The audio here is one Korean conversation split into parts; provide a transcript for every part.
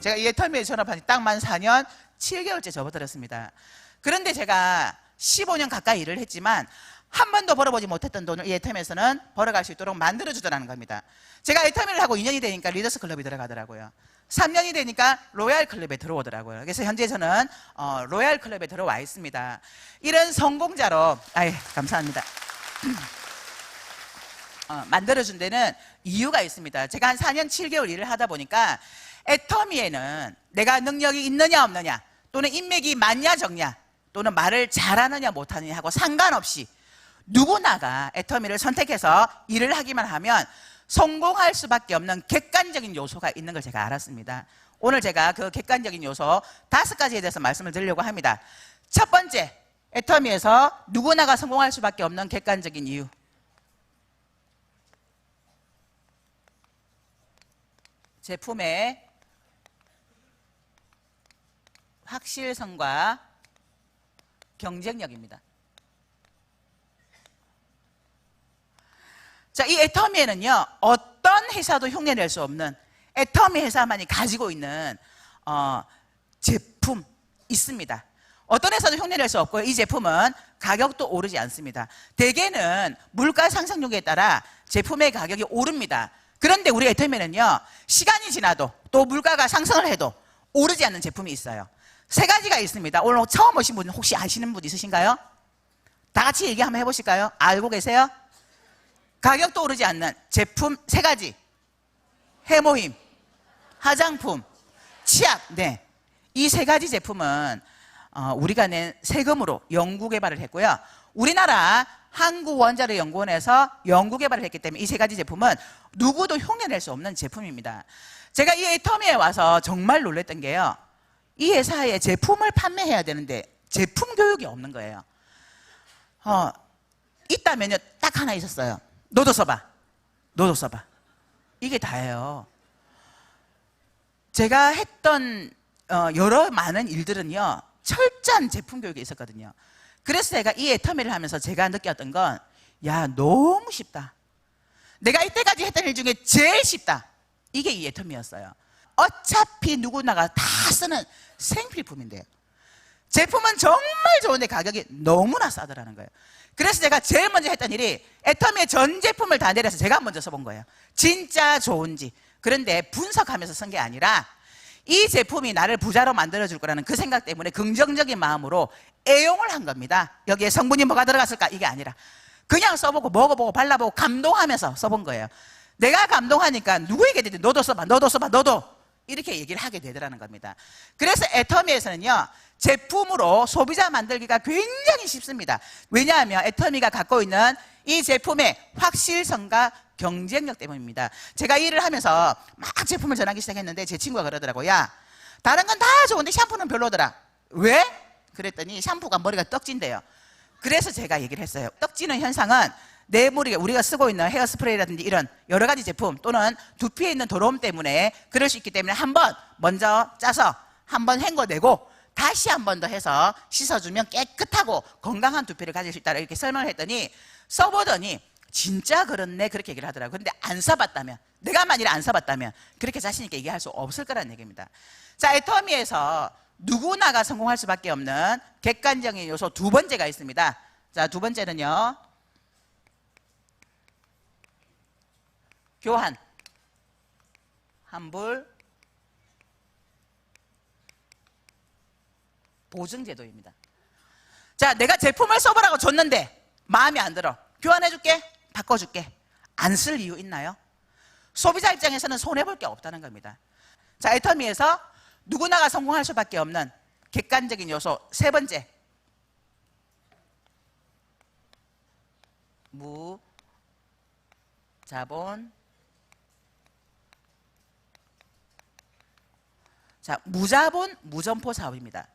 제가 이 애터미에 전업한 지 딱 만 4년 7개월째 접어들었습니다. 그런데 제가 15년 가까이 일을 했지만 한 번도 벌어보지 못했던 돈을 이 애터미에서는 벌어갈 수 있도록 만들어주더라는 겁니다. 제가 애터미를 하고 2년이 되니까 리더스 클럽이 들어가더라고요. 3년이 되니까 로얄 클럽에 들어오더라고요. 그래서 현재 저는 로얄 클럽에 들어와 있습니다. 이런 성공자로, 감사합니다. 만들어준 데는 이유가 있습니다. 제가 한 4년 7개월 일을 하다 보니까 애터미에는 내가 능력이 있느냐 없느냐, 또는 인맥이 많냐 적냐, 또는 말을 잘하느냐 못하느냐 하고 상관없이 누구나가 애터미를 선택해서 일을 하기만 하면 성공할 수밖에 없는 객관적인 요소가 있는 걸 제가 알았습니다. 오늘 제가 그 객관적인 요소 5가지에 대해서 말씀을 드리려고 합니다. 첫 번째, 애터미에서 누구나가 성공할 수밖에 없는 객관적인 이유. 제품의 확실성과 경쟁력입니다. 자, 이 애터미에는요, 어떤 회사도 흉내낼 수 없는 애터미 회사만이 가지고 있는 제품 있습니다. 어떤 회사도 흉내낼 수 없고요. 이 제품은 가격도 오르지 않습니다. 대개는 물가 상승률에 따라 제품의 가격이 오릅니다. 그런데 우리 애터미는요, 시간이 지나도 또 물가가 상승을 해도 오르지 않는 제품이 있어요. 3가지가 있습니다. 오늘 처음 오신 분 혹시 아시는 분 있으신가요? 다 같이 얘기 한번 해보실까요? 알고 계세요? 가격도 오르지 않는 제품 3가지. 해모임, 화장품, 치약. 네, 이 3가지 제품은 우리가 낸 세금으로 연구개발을 했고요. 우리나라 한국원자력연구원에서 연구개발을 했기 때문에 이 3가지 제품은 누구도 흉내낼 수 없는 제품입니다. 제가 이 애터미에 와서 정말 놀랐던 게요, 이 회사에 제품을 판매해야 되는데 제품 교육이 없는 거예요. 있다면요, 딱 하나 있었어요. 너도 써봐. 너도 써봐. 이게 다예요. 제가 했던 여러 많은 일들은요, 철저한 제품 교육이 있었거든요. 그래서 제가 이 애터미를 하면서 제가 느꼈던 건, 야, 너무 쉽다. 내가 이때까지 했던 일 중에 제일 쉽다. 이게 이 애터미였어요. 어차피 누구나가 다 쓰는 생필품인데요, 제품은 정말 좋은데 가격이 너무나 싸더라는 거예요. 그래서 제가 제일 먼저 했던 일이 애터미의 전 제품을 다 내려서 제가 먼저 써본 거예요. 진짜 좋은지. 그런데 분석하면서 쓴 게 아니라 이 제품이 나를 부자로 만들어줄 거라는 그 생각 때문에 긍정적인 마음으로 애용을 한 겁니다. 여기에 성분이 뭐가 들어갔을까? 이게 아니라 그냥 써보고 먹어보고 발라보고 감동하면서 써본 거예요. 내가 감동하니까 누구에게든지 너도 써봐, 너도 써봐, 너도, 이렇게 얘기를 하게 되더라는 겁니다. 그래서 애터미에서는요, 제품으로 소비자 만들기가 굉장히 쉽습니다. 왜냐하면 애터미가 갖고 있는 이 제품의 확실성과 경쟁력 때문입니다. 제가 일을 하면서 막 제품을 전하기 시작했는데 제 친구가 그러더라고요. 야, 다른 건 다 좋은데 샴푸는 별로더라. 왜? 그랬더니 샴푸가 머리가 떡진대요. 그래서 제가 얘기를 했어요. 떡지는 현상은 내 머리에 우리가 쓰고 있는 헤어스프레이라든지 이런 여러 가지 제품, 또는 두피에 있는 더러움 때문에 그럴 수 있기 때문에 한번 먼저 짜서 한번 헹궈내고 다시 한 번 더 해서 씻어주면 깨끗하고 건강한 두피를 가질 수 있다, 이렇게 설명을 했더니 써보더니 진짜 그렇네, 그렇게 얘기를 하더라고요. 근데 안 써봤다면, 내가 만일에 안 써봤다면 그렇게 자신 있게 얘기할 수 없을 거라는 얘기입니다. 자, 애터미에서 누구나가 성공할 수밖에 없는 객관적인 요소 2번째가 있습니다. 자, 2번째는요, 교환, 환불, 보증제도입니다. 자, 내가 제품을 써보라고 줬는데 마음에 안 들어. 교환해줄게, 바꿔줄게. 안 쓸 이유 있나요? 소비자 입장에서는 손해볼 게 없다는 겁니다. 자, 애터미에서 누구나가 성공할 수밖에 없는 객관적인 요소 3번째, 무자본. 자, 무자본 무점포 사업입니다.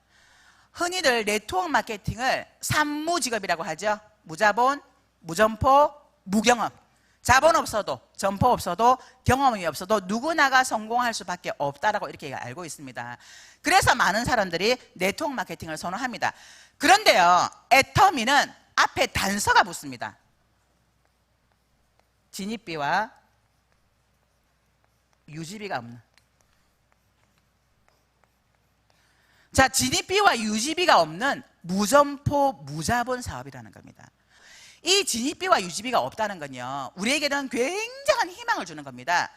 흔히들 네트워크 마케팅을 산무직업이라고 하죠. 무자본, 무점포, 무경험. 자본 없어도, 점포 없어도, 경험이 없어도 누구나가 성공할 수밖에 없다라고 이렇게 알고 있습니다. 그래서 많은 사람들이 네트워크 마케팅을 선호합니다. 그런데요, 애터미는 앞에 단서가 붙습니다. 진입비와 유지비가 없는. 자, 진입비와 유지비가 없는 무점포 무자본 사업이라는 겁니다. 이 진입비와 유지비가 없다는 건요, 우리에게는 굉장한 희망을 주는 겁니다.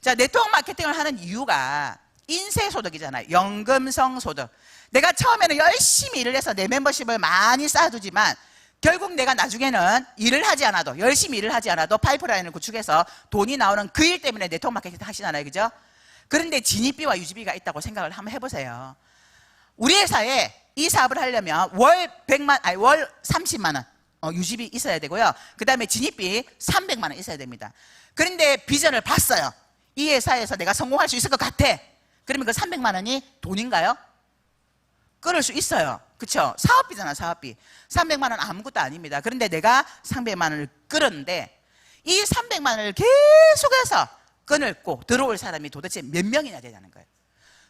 자, 네트워크 마케팅을 하는 이유가 인세소득이잖아요. 연금성 소득. 내가 처음에는 열심히 일을 해서 내 멤버십을 많이 쌓아두지만 결국 내가 나중에는 일을 하지 않아도, 열심히 일을 하지 않아도 파이프라인을 구축해서 돈이 나오는 그 일 때문에 네트워크 마케팅 하시잖아요. 그죠? 그런데 진입비와 유지비가 있다고 생각을 한번 해보세요. 우리 회사에 이 사업을 하려면 월 30만 원 유지비 있어야 되고요. 그 다음에 진입비 300만 원 있어야 됩니다. 그런데 비전을 봤어요. 이 회사에서 내가 성공할 수 있을 것 같아. 그러면 그 300만 원이 돈인가요? 끊을 수 있어요. 그렇죠? 사업비잖아, 사업비. 300만 원 아무것도 아닙니다. 그런데 내가 300만 원을 끌었는데 이 300만 원을 계속해서 끊고 들어올 사람이 도대체 몇 명이나 되냐는 거예요.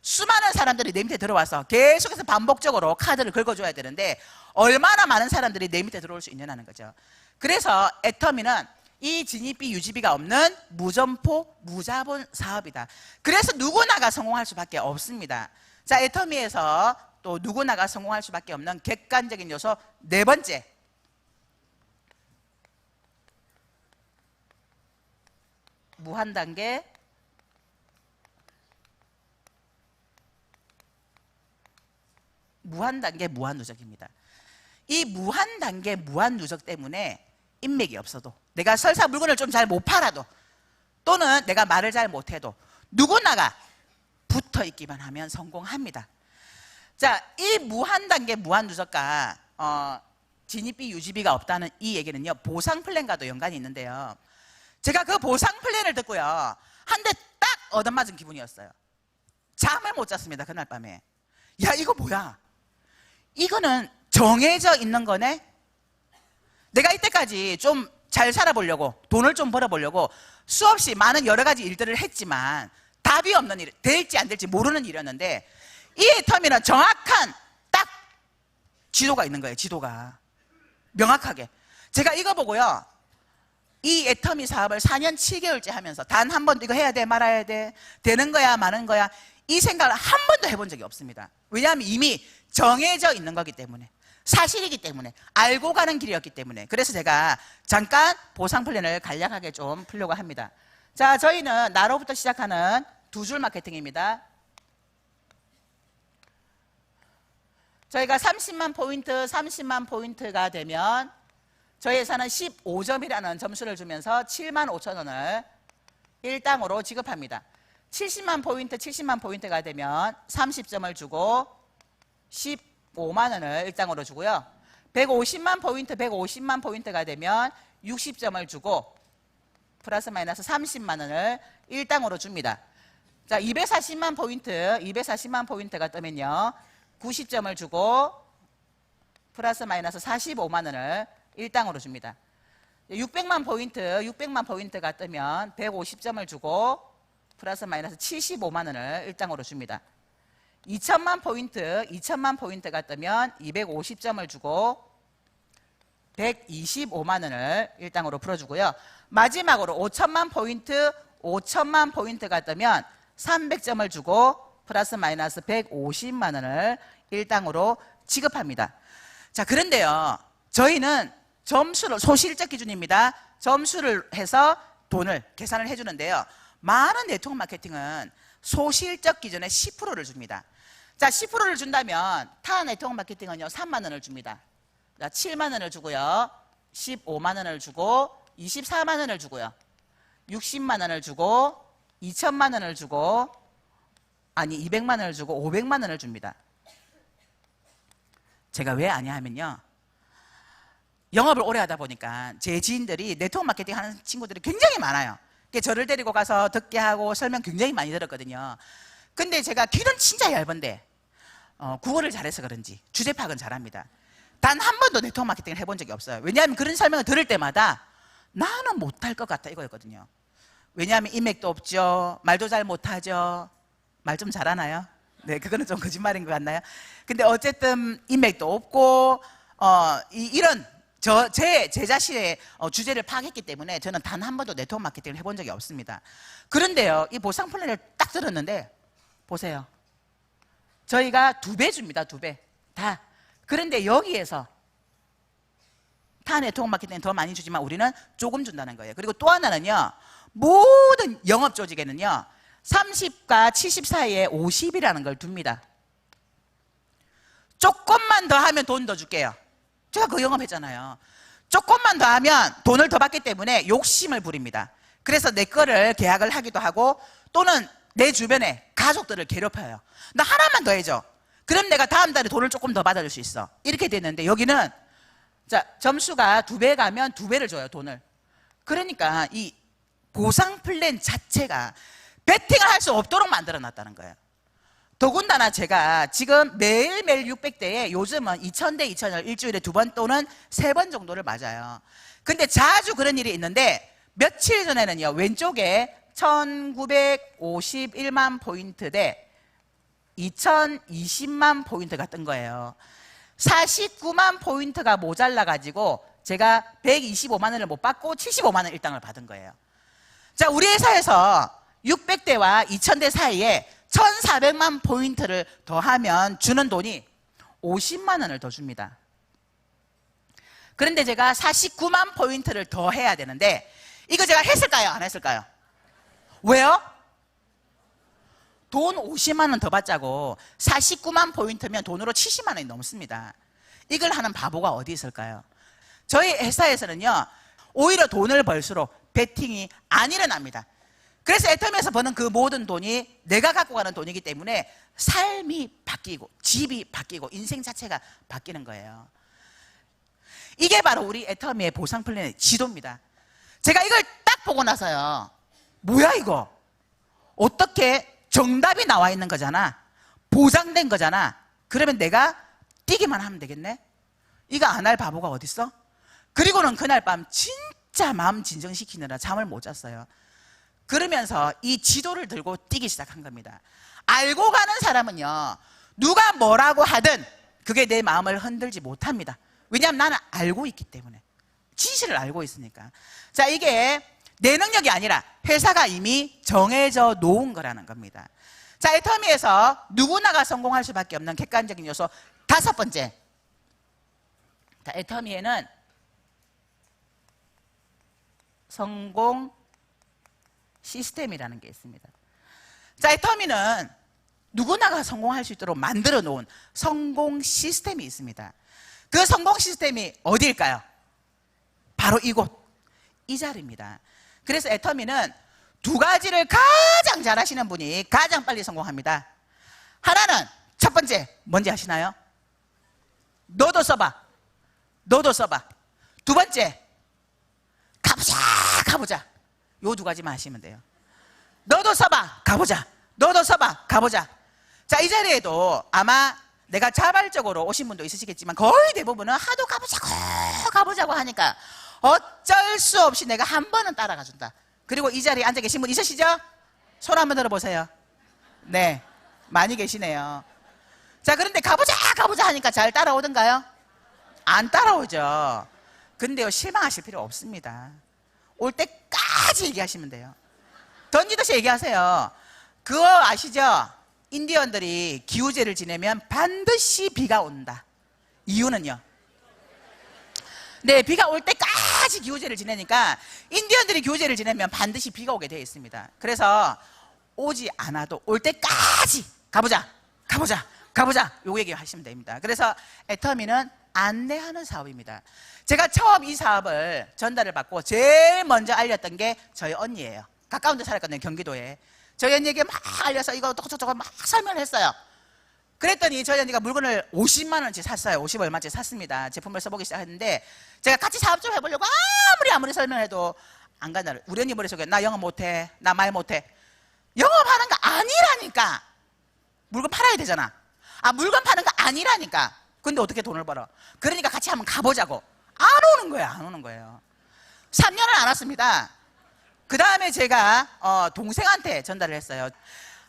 수많은 사람들이 내 밑에 들어와서 계속해서 반복적으로 카드를 긁어줘야 되는데 얼마나 많은 사람들이 내 밑에 들어올 수 있냐는 거죠. 그래서 애터미는 이 진입비 유지비가 없는 무점포 무자본 사업이다. 그래서 누구나가 성공할 수밖에 없습니다. 자, 애터미에서 또 누구나가 성공할 수밖에 없는 객관적인 요소 네 번째, 무한단계 무한누적입니다. 이 무한단계 무한누적 때문에 인맥이 없어도, 내가 설사 물건을 좀 잘 못 팔아도, 또는 내가 말을 잘 못해도 누구나가 붙어 있기만 하면 성공합니다. 자, 이 무한단계 무한누적과 진입비 유지비가 없다는 이 얘기는요, 보상 플랜과도 연관이 있는데요, 제가 그 보상 플랜을 듣고요, 한 대 딱 얻어맞은 기분이었어요. 잠을 못 잤습니다. 그날 밤에. 야, 이거 뭐야? 이거는 정해져 있는 거네? 내가 이때까지 좀 잘 살아보려고, 돈을 좀 벌어보려고 수없이 많은 여러 가지 일들을 했지만 답이 없는 일, 될지 안 될지 모르는 일이었는데 이 애터미는 정확한 딱 지도가 있는 거예요. 지도가 명확하게. 제가 이거 보고요, 이 애터미 사업을 4년 7개월째 하면서 단 한 번도 이거 해야 돼 말아야 돼, 되는 거야 마는 거야, 이 생각을 한 번도 해본 적이 없습니다. 왜냐하면 이미 정해져 있는 거기 때문에, 사실이기 때문에, 알고 가는 길이었기 때문에. 그래서 제가 잠깐 보상 플랜을 간략하게 좀 풀려고 합니다. 자, 저희는 나로부터 시작하는 두 줄 마케팅입니다. 저희가 30만 포인트가 되면 저희 회사는 15점이라는 점수를 주면서 7만 5천 원을 일당으로 지급합니다. 70만 포인트가 되면 30점을 주고 15만 원을 일당으로 주고요. 150만 포인트가 되면 60점을 주고 플러스 마이너스 30만 원을 일당으로 줍니다. 자, 240만 포인트가 뜨면요, 90점을 주고 플러스 마이너스 45만 원을 일당으로 줍니다. 600만 포인트가 뜨면 150점을 주고 플러스 마이너스 75만 원을 일당으로 줍니다. 2천만 포인트가 뜨면 250점을 주고 125만 원을 일당으로 풀어주고요. 마지막으로 5천만 포인트가 뜨면 300점을 주고 플러스 마이너스 150만 원을 일당으로 지급합니다. 자, 그런데요, 저희는 점수를, 소실적 기준입니다. 점수를 해서 돈을 계산을 해주는데요, 많은 네트워크 마케팅은 소실적 기준에 10%를 줍니다. 자, 10%를 준다면 타 네트워크 마케팅은요 3만 원을 줍니다. 자, 7만 원을 주고요, 15만 원을 주고 24만 원을 주고요, 60만 원을 주고 2천만 원을 주고, 아니 200만 원을 주고 500만 원을 줍니다. 제가 왜 아냐 하면요, 영업을 오래 하다 보니까 제 지인들이 네트워크 마케팅 하는 친구들이 굉장히 많아요. 저를 데리고 가서 듣게 하고 설명 굉장히 많이 들었거든요. 근데 제가 귀는 진짜 얇은데 국어를 잘해서 그런지 주제 파악은 잘합니다. 단 한 번도 네트워크 마케팅을 해본 적이 없어요. 왜냐하면 그런 설명을 들을 때마다 나는 못할 것 같다 이거였거든요. 왜냐하면 인맥도 없죠, 말도 잘 못하죠. 말 좀 잘하나요? 네, 그거는 좀 거짓말인 것 같나요? 근데 어쨌든 인맥도 없고 이런 제 자신의 주제를 파악했기 때문에 저는 단 한 번도 네트워크 마케팅을 해본 적이 없습니다. 그런데요, 이 보상 플랜을 딱 들었는데 보세요, 저희가 2배 줍니다. 2배 다. 그런데 여기에서 타 네트워크 마케팅은 더 많이 주지만 우리는 조금 준다는 거예요. 그리고 또 하나는요, 모든 영업 조직에는요 30과 70 사이에 50이라는 걸 둡니다. 조금만 더 하면 돈 더 줄게요. 제가 그 영업했잖아요. 조금만 더 하면 돈을 더 받기 때문에 욕심을 부립니다. 그래서 내 거를 계약을 하기도 하고, 또는 내 주변에 가족들을 괴롭혀요. 나 하나만 더 해줘. 그럼 내가 다음 달에 돈을 조금 더 받아줄 수 있어. 이렇게 됐는데 여기는 자, 점수가 2배 가면 2배를 줘요, 돈을. 그러니까 이 보상 플랜 자체가 베팅을 할 수 없도록 만들어 놨다는 거예요. 더군다나 제가 지금 매일매일 600대에 요즘은 2000대 2000을 일주일에 2번 또는 3번 정도를 맞아요. 근데 자주 그런 일이 있는데, 며칠 전에는요, 왼쪽에 1951만 포인트 대 2020만 포인트가 뜬 거예요. 49만 포인트가 모자라 가지고 제가 125만 원을 못 받고 75만 원 일당을 받은 거예요. 자, 우리 회사에서 600대와 2000대 사이에 1400만 포인트를 더하면 주는 돈이 50만 원을 더 줍니다. 그런데 제가 49만 포인트를 더 해야 되는데, 이거 제가 했을까요? 안 했을까요? 왜요? 돈 50만 원 더 받자고 49만 포인트면 돈으로 70만 원이 넘습니다. 이걸 하는 바보가 어디 있을까요? 저희 회사에서는요, 오히려 돈을 벌수록 베팅이 안 일어납니다. 그래서 애텀에서 버는 그 모든 돈이 내가 갖고 가는 돈이기 때문에 삶이 바뀌고 집이 바뀌고 인생 자체가 바뀌는 거예요. 이게 바로 우리 애터미의 보상 플랜의 지도입니다. 제가 이걸 딱 보고 나서요, 뭐야 이거, 어떻게 정답이 나와 있는 거잖아, 보장된 거잖아, 그러면 내가 뛰기만 하면 되겠네. 이거 안 할 바보가 어딨어? 그리고는 그날 밤 진짜 마음 진정시키느라 잠을 못 잤어요. 그러면서 이 지도를 들고 뛰기 시작한 겁니다. 알고 가는 사람은요, 누가 뭐라고 하든 그게 내 마음을 흔들지 못합니다. 왜냐하면 나는 알고 있기 때문에, 진실을 알고 있으니까. 자, 이게 내 능력이 아니라 회사가 이미 정해져 놓은 거라는 겁니다. 자, 애터미에서 누구나가 성공할 수밖에 없는 객관적인 요소 5번째. 자, 애터미에는 성공 시스템이라는 게 있습니다. 자, 애터미는 누구나가 성공할 수 있도록 만들어 놓은 성공 시스템이 있습니다. 그 성공 시스템이 어디일까요? 바로 이곳, 이 자리입니다. 그래서 애터미는 2가지를 가장 잘하시는 분이 가장 빨리 성공합니다. 하나는, 첫 번째 뭔지 아시나요? 너도 써봐. 너도 써봐. 2번째, 가보자 가보자. 요 2가지만 하시면 돼요. 너도 써봐 가보자. 너도 써봐 가보자. 자, 이 자리에도 아마 내가 자발적으로 오신 분도 있으시겠지만 거의 대부분은 하도 가보자고 하니까 어쩔 수 없이 내가 한 번은 따라가 준다. 그리고 이 자리에 앉아 계신 분 있으시죠? 손 한번 들어보세요. 네, 많이 계시네요. 자, 그런데 가보자 하니까 잘 따라오던가요? 안 따라오죠. 근데요, 실망하실 필요 없습니다. 올 때까지 얘기하시면 돼요. 던지듯이 얘기하세요. 그거 아시죠? 인디언들이 기우제를 지내면 반드시 비가 온다. 이유는요? 네, 비가 올 때까지 기우제를 지내니까 인디언들이 기우제를 지내면 반드시 비가 오게 되어 있습니다. 그래서 오지 않아도 올 때까지 가보자 요 얘기 하시면 됩니다. 그래서 애터미는 안내하는 사업입니다. 제가 처음 이 사업을 전달을 받고 제일 먼저 알렸던 게 저희 언니예요. 가까운 데 살았거든요, 경기도에. 저희 언니에게 막 알려서 이거 저거 막 설명을 했어요. 그랬더니 저희 언니가 물건을 50만 원어치 샀어요. 50 얼마치 샀습니다. 제품을 써보기 시작했는데, 제가 같이 사업 좀 해보려고 아무리 설명해도 안 간다. 우리 언니 머릿속에 나 영업 못해, 나 말 못해. 영업하는 거 아니라니까. 물건 팔아야 되잖아. 물건 파는 거 아니라니까. 근데 어떻게 돈을 벌어? 그러니까 같이 한번 가보자고. 안 오는 거예요. 안 오는 거예요. 3년을 안 왔습니다. 그 다음에 제가 동생한테 전달을 했어요.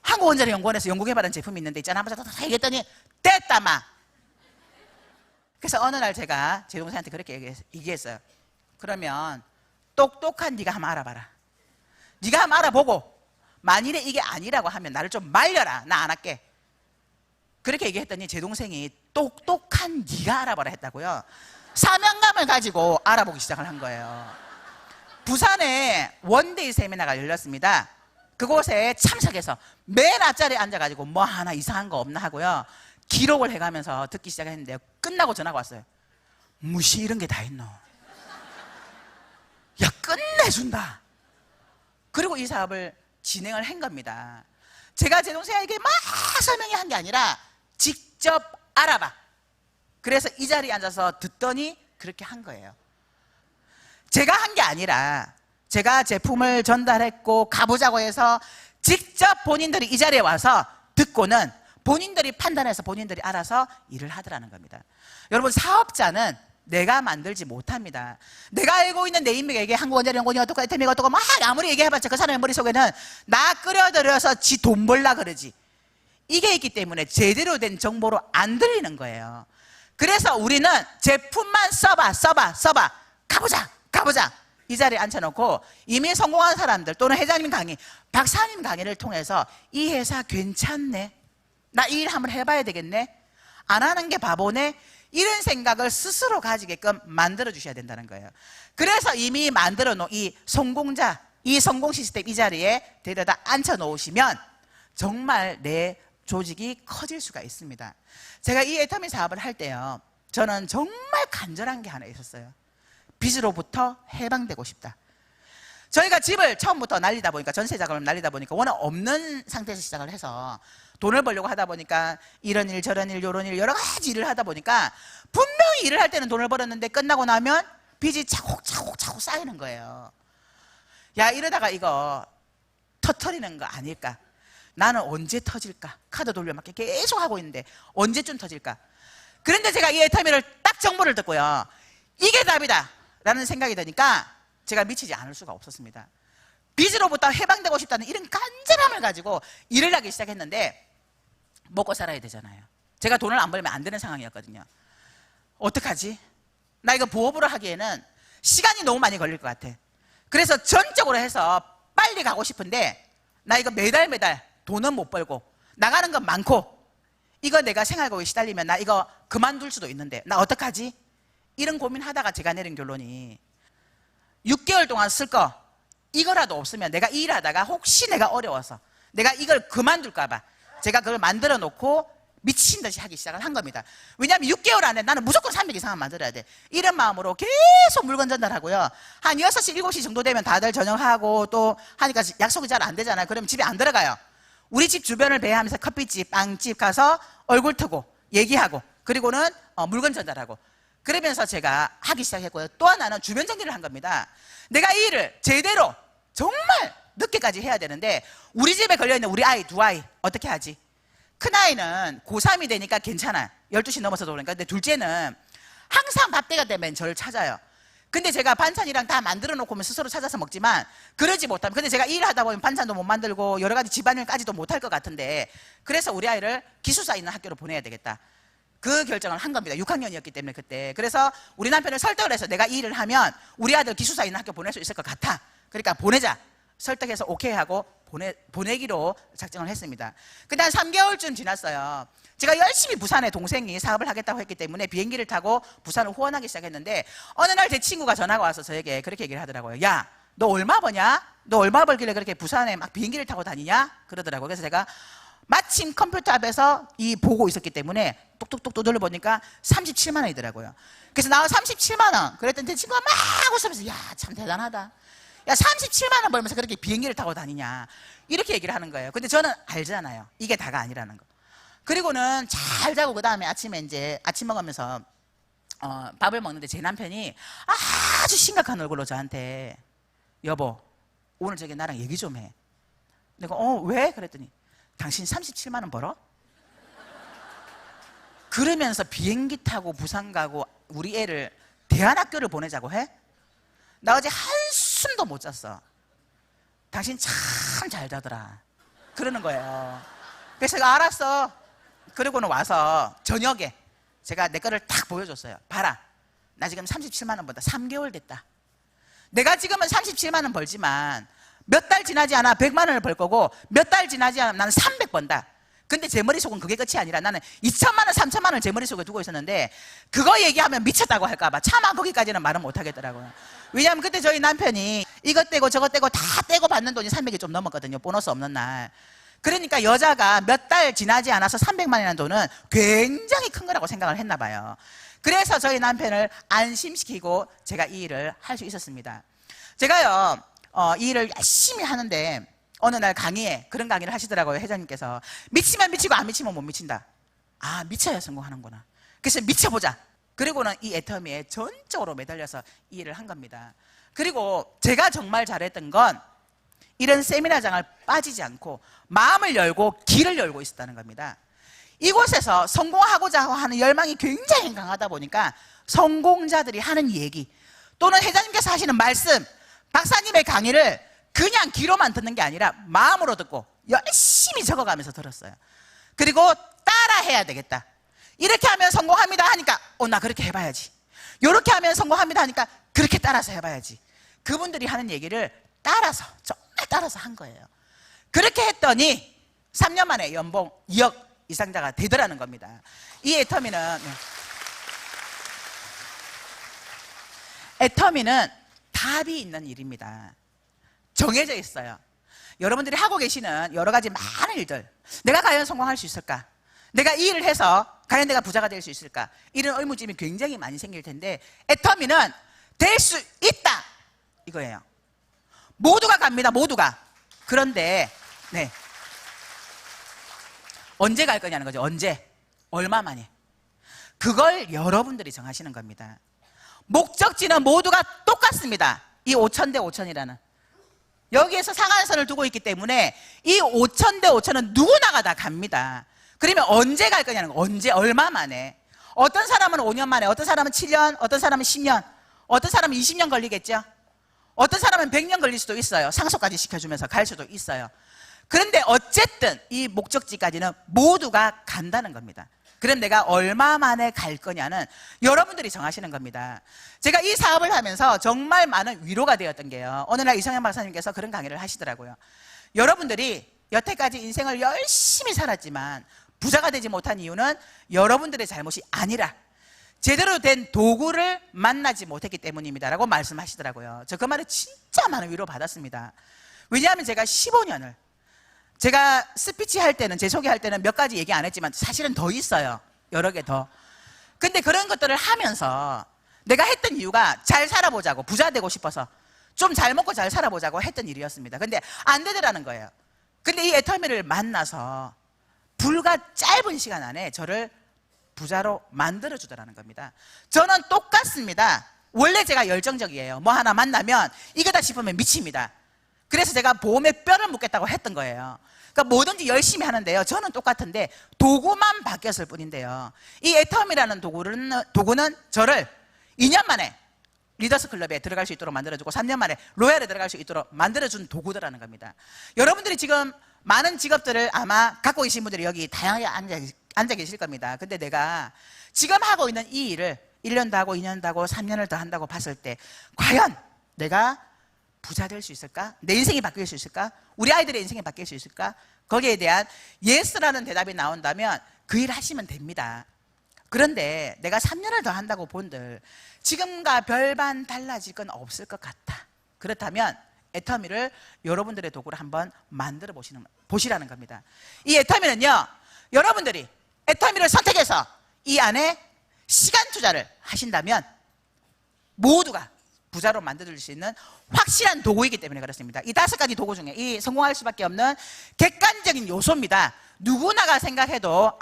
한국원자력연구원에서 연구개발한 제품이 있는데 있잖아. 한번 다 얘기했더니 됐다 마. 그래서 어느 날 제가 제 동생한테 그렇게 얘기했어요. 그러면 똑똑한 네가 한번 알아봐라. 네가 한번 알아보고 만일에 이게 아니라고 하면 나를 좀 말려라. 나 안 할게. 그렇게 얘기했더니 제 동생이 똑똑한 네가 알아봐라 했다고요. 사명감을 가지고 알아보기 시작을 한 거예요. 부산에 원데이 세미나가 열렸습니다. 그곳에 참석해서 맨 앞자리에 앉아가지고 뭐 하나 이상한 거 없나 하고요, 기록을 해가면서 듣기 시작했는데 끝나고 전화가 왔어요. 무시 이런 게 다 있노? 야, 끝내준다. 그리고 이 사업을 진행을 한 겁니다. 제가 제 동생에게 막 설명한 게 아니라 직접 알아봐. 그래서 이 자리에 앉아서 듣더니 그렇게 한 거예요. 제가 한 게 아니라 제가 제품을 전달했고 가보자고 해서 직접 본인들이 이 자리에 와서 듣고는 본인들이 판단해서 본인들이 알아서 일을 하더라는 겁니다. 여러분, 사업자는 내가 만들지 못합니다. 내가 알고 있는 내 인맥에게 한국원자력 연구원이 어떻고 애템이 어떻고 막 아무리 얘기해봤자 그 사람의 머릿속에는 나 끌어들여서 지 돈 벌라 그러지, 이게 있기 때문에 제대로 된 정보로 안 들리는 거예요. 그래서 우리는 제품만 써봐 가보자 이 자리에 앉혀놓고 이미 성공한 사람들 또는 회장님 강의, 박사님 강의를 통해서 이 회사 괜찮네, 나 이 일 한번 해봐야 되겠네, 안 하는 게 바보네, 이런 생각을 스스로 가지게끔 만들어 주셔야 된다는 거예요. 그래서 이미 만들어 놓은 이 성공자, 이 성공 시스템 이 자리에 데려다 앉혀 놓으시면 정말 내 조직이 커질 수가 있습니다. 제가 이 애터미 사업을 할 때요, 저는 정말 간절한 게 하나 있었어요. 빚으로부터 해방되고 싶다. 저희가 집을 처음부터 날리다 보니까, 전세 자금을 날리다 보니까 워낙 없는 상태에서 시작을 해서 돈을 벌려고 하다 보니까 이런 일 저런 일 요런 일 여러 가지 일을 하다 보니까 분명히 일을 할 때는 돈을 벌었는데 끝나고 나면 빚이 차곡차곡 쌓이는 거예요. 야, 이러다가 이거 터트리는 거 아닐까? 나는 언제 터질까? 카드 돌려막기 계속 하고 있는데 언제쯤 터질까? 그런데 제가 이 애터미를 딱 정보를 듣고요, 이게 답이다 라는 생각이 드니까 제가 미치지 않을 수가 없었습니다. 빚으로부터 해방되고 싶다는 이런 간절함을 가지고 일을 하기 시작했는데 먹고 살아야 되잖아요. 제가 돈을 안 벌면 안 되는 상황이었거든요. 어떡하지? 나 이거 부업으로 하기에는 시간이 너무 많이 걸릴 것 같아. 그래서 전적으로 해서 빨리 가고 싶은데 나 이거 매달 돈은 못 벌고 나가는 건 많고 이거 내가 생활고에 시달리면 나 이거 그만둘 수도 있는데 나 어떡하지? 이런 고민하다가 제가 내린 결론이 6개월 동안 쓸 거 이거라도 없으면 내가 이 일하다가 혹시 내가 어려워서 내가 이걸 그만둘까 봐 제가 그걸 만들어 놓고 미친 듯이 하기 시작을 한 겁니다. 왜냐하면 6개월 안에 나는 무조건 300 이상은 만들어야 돼. 이런 마음으로 계속 물건 전달하고요. 한 6시, 7시 정도 되면 다들 저녁하고 또 하니까 약속이 잘 안 되잖아요. 그러면 집에 안 들어가요. 우리 집 주변을 배회하면서 커피집, 빵집 가서 얼굴 트고 얘기하고 그리고는 물건 전달하고 그러면서 제가 하기 시작했고요. 또 하나는 주변 정리를 한 겁니다. 내가 이 일을 제대로 정말 늦게까지 해야 되는데 우리 집에 걸려있는 우리 아이 두 아이 어떻게 하지? 큰아이는 고3이 되니까 괜찮아요. 12시 넘어서도 그러니까. 근데 둘째는 항상 밥 때가 되면 저를 찾아요. 근데 제가 반찬이랑 다 만들어 놓고 스스로 찾아서 먹지만 그러지 못하면, 근데 제가 일을 하다 보면 반찬도 못 만들고 여러 가지 집안일까지도 못할 것 같은데 그래서 우리 아이를 기숙사 있는 학교로 보내야 되겠다. 그 결정을 한 겁니다. 6학년이었기 때문에 그때. 그래서 우리 남편을 설득을 해서 내가 이 일을 하면 우리 아들 기숙사 있는 학교 보낼 수 있을 것 같아. 그러니까 보내자. 설득해서 오케이 하고 보내기로 작정을 했습니다. 근데 한 3개월쯤 지났어요. 제가 열심히 부산에 동생이 사업을 하겠다고 했기 때문에 비행기를 타고 부산을 후원하기 시작했는데 어느 날 제 친구가 전화가 와서 저에게 그렇게 얘기를 하더라고요. 야, 너 얼마 버냐? 너 얼마 벌길래 그렇게 부산에 막 비행기를 타고 다니냐? 그러더라고요. 그래서 제가 마침 컴퓨터 앞에서 보고 있었기 때문에 똑똑똑 돌려보니까 37만 원이더라고요. 그래서 나와 37만 원. 그랬더니 제 친구가 막 웃으면서 야, 참 대단하다. 야, 37만 원 벌면서 그렇게 비행기를 타고 다니냐. 이렇게 얘기를 하는 거예요. 근데 저는 알잖아요. 이게 다가 아니라는 거. 그리고는 잘 자고 그 다음에 아침에 이제 아침 먹으면서 밥을 먹는데 제 남편이 아주 심각한 얼굴로 저한테 여보, 오늘 저기 나랑 얘기 좀 해. 내가 왜? 그랬더니 당신 37만 원 벌어? 그러면서 비행기 타고 부산 가고 우리 애를 대안학교를 보내자고 해? 나 어제 한숨도 못 잤어. 당신 참 잘 자더라. 그러는 거예요. 그래서 제가 알았어. 그러고는 와서 저녁에 제가 내 거를 딱 보여줬어요. 봐라, 나 지금 37만 원 번다. 3개월 됐다. 내가 지금은 37만 원 벌지만 몇 달 지나지 않아 100만 원을 벌 거고 몇 달 지나지 않으면 나는 300 번다. 근데 제 머릿속은 그게 끝이 아니라 나는 2천만 원, 3천만 원을 제 머릿속에 두고 있었는데 그거 얘기하면 미쳤다고 할까봐 차마 거기까지는 말은 못하겠더라고요. 왜냐하면 그때 저희 남편이 이것 떼고 저것 떼고 다 떼고 받는 돈이 300이 좀 넘었거든요. 보너스 없는 날. 그러니까 여자가 몇 달 지나지 않아서 300만 원이라는 돈은 굉장히 큰 거라고 생각을 했나 봐요. 그래서 저희 남편을 안심시키고 제가 이 일을 할 수 있었습니다. 제가요 이 일을 열심히 하는데 어느 날 강의에 그런 강의를 하시더라고요. 회장님께서 미치면 미치고 안 미치면 못 미친다. 아, 미쳐야 성공하는구나. 그래서 미쳐보자. 그리고는 이 애터미에 전적으로 매달려서 이 일을 한 겁니다. 그리고 제가 정말 잘했던 건 이런 세미나장을 빠지지 않고 마음을 열고 길을 열고 있었다는 겁니다. 이곳에서 성공하고자 하는 열망이 굉장히 강하다 보니까 성공자들이 하는 얘기 또는 회장님께서 하시는 말씀, 박사님의 강의를 그냥 귀로만 듣는 게 아니라 마음으로 듣고 열심히 적어가면서 들었어요. 그리고 따라해야 되겠다. 이렇게 하면 성공합니다 하니까 나 그렇게 해봐야지. 이렇게 하면 성공합니다 하니까 그렇게 따라서 해봐야지. 그분들이 하는 얘기를 따라서 정말 따라서 한 거예요. 그렇게 했더니 3년 만에 연봉 2억 이상자가 되더라는 겁니다. 이 애터미는 답이 있는 일입니다. 정해져 있어요. 여러분들이 하고 계시는 여러 가지 많은 일들, 내가 과연 성공할 수 있을까? 내가 이 일을 해서 과연 내가 부자가 될 수 있을까? 이런 의문점이 굉장히 많이 생길 텐데 애터미는 될 수 있다 이거예요. 모두가 갑니다. 모두가. 그런데 언제 갈 거냐는 거죠. 언제? 얼마 만에? 그걸 여러분들이 정하시는 겁니다. 목적지는 모두가 똑같습니다. 이 5,000대 5,000이라는 여기에서 상한선을 두고 있기 때문에 이 5,000대 5,000은 누구나가 다 갑니다. 그러면 언제 갈 거냐는 거. 언제? 얼마 만에? 어떤 사람은 5년 만에, 어떤 사람은 7년, 어떤 사람은 10년, 어떤 사람은 20년 걸리겠죠. 어떤 사람은 100년 걸릴 수도 있어요. 상속까지 시켜주면서 갈 수도 있어요. 그런데 어쨌든 이 목적지까지는 모두가 간다는 겁니다. 그럼 내가 얼마 만에 갈 거냐는 여러분들이 정하시는 겁니다. 제가 이 사업을 하면서 정말 많은 위로가 되었던 게요. 어느 날 이성현 박사님께서 그런 강의를 하시더라고요. 여러분들이 여태까지 인생을 열심히 살았지만 부자가 되지 못한 이유는 여러분들의 잘못이 아니라 제대로 된 도구를 만나지 못했기 때문입니다 라고 말씀하시더라고요. 저 그 말에 진짜 많은 위로 받았습니다. 왜냐하면 제가 15년을 제가 스피치 할 때는, 제 소개할 때는 몇 가지 얘기 안 했지만 사실은 더 있어요. 여러 개 더. 근데 그런 것들을 하면서 내가 했던 이유가 잘 살아보자고, 부자 되고 싶어서 좀 잘 먹고 잘 살아보자고 했던 일이었습니다. 근데 안 되더라는 거예요. 근데 이 애터미를 만나서 불과 짧은 시간 안에 저를 부자로 만들어주더라는 겁니다. 저는 똑같습니다. 원래 제가 열정적이에요. 뭐 하나 만나면 이거다 싶으면 미칩니다. 그래서 제가 보험에 뼈를 묻겠다고 했던 거예요. 그러니까 뭐든지 열심히 하는데요. 저는 똑같은데 도구만 바뀌었을 뿐인데요. 이 애터미라는 도구는 저를 2년 만에 리더스 클럽에 들어갈 수 있도록 만들어주고 3년 만에 로얄에 들어갈 수 있도록 만들어준 도구더라는 겁니다. 여러분들이 지금 많은 직업들을 아마 갖고 계신 분들이 여기 다양하게 앉아 계실 겁니다. 근데 내가 지금 하고 있는 이 일을 1년도 하고 2년도 하고 3년을 더 한다고 봤을 때 과연 내가 부자 될 수 있을까? 내 인생이 바뀔 수 있을까? 우리 아이들의 인생이 바뀔 수 있을까? 거기에 대한 예스라는 대답이 나온다면 그 일 하시면 됩니다. 그런데 내가 3년을 더 한다고 본들 지금과 별반 달라질 건 없을 것 같아. 그렇다면 애터미를 여러분들의 도구로 한번 만들어 보시라는 겁니다. 이 애터미는요, 여러분들이 애터미를 선택해서 이 안에 시간 투자를 하신다면 모두가 부자로 만들어줄 수 있는 확실한 도구이기 때문에 그렇습니다. 이 5가지 도구 중에 이 성공할 수밖에 없는 객관적인 요소입니다. 누구나가 생각해도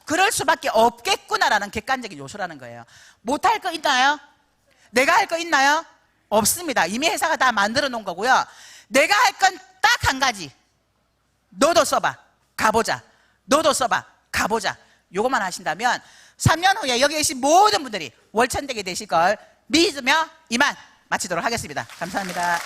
그럴 수밖에 없겠구나라는 객관적인 요소라는 거예요. 못할 거 있나요? 내가 할 거 있나요? 없습니다. 이미 회사가 다 만들어 놓은 거고요. 내가 할 건 딱 한 가지. 너도 써봐. 가보자. 너도 써봐. 가보자. 요것만 하신다면 3년 후에 여기 계신 모든 분들이 월천대기 되실 걸 믿으며 이만 마치도록 하겠습니다. 감사합니다.